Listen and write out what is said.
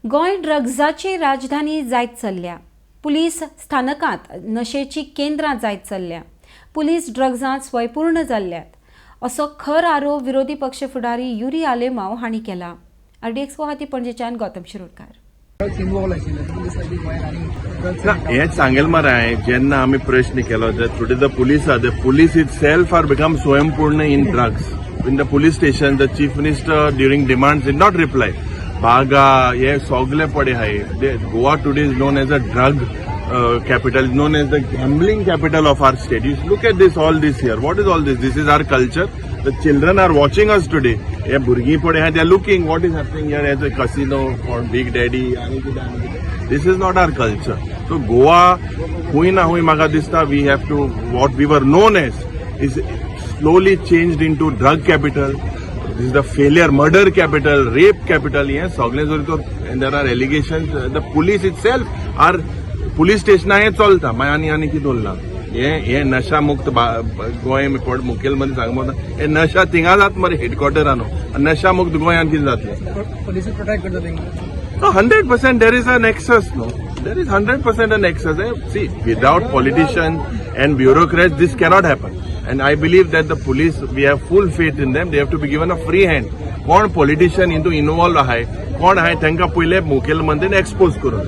गोंय ड्रग्जाची राजधानी जायत चल्ल्या. पुलीस स्थानकांत नशेची केंद्रां जायत चल्ल्या. पुलीस ड्रग्जांत स्वयंपूर्ण जाल्ल्यात असो खर आरोप विरोधी पक्ष फुडारी युरी आलेमाव हांणी केला. RDX खातीर पणजेच्यान गौतम शिरोडकार. हेच सांगेल मरे हांवें जेन्ना आमी प्रश्न केलो today the police itself are become स्वयंपूर्ण in drugs. In the police station the chief minister during demands did not reply. बागा हे सगळे पडे हाय. Goa today is known as a drug capital, known as the gambling capital of our state. You look at this, all this here. What is all this? This is our culture. The children are watching us today. Ye burgi pade hain, they are looking what is happening here as a casino or Big Daddy. This is not our culture. So Goa, hui na hui maga dista, we have to, what we were known as is slowly changed into drug capital. This is the failure, murder capital, rape capital. Yes, and there are allegations. The police itself are police station हे चलता मागीर आनी कितें उरला. हे नशा मुक्त गोंय मुखेलमंत्री सांगता हे नशा थिंगा जात मरे हेडक्वॉर्टरान. नशा मुक्त गोंयान कितें जातलें? पुलीस प्रोटेक्ट करता 100%. There is a nexus. No, there is 100% a nexus. See, without politician and bureaucrats this cannot happen. And I believe that the police, we have full faith in them. They have to be given a free hand. कोण politician इंतू involve आहाय, कोण आहाय तांकां पयले मुखेलमंत्रीन expose करून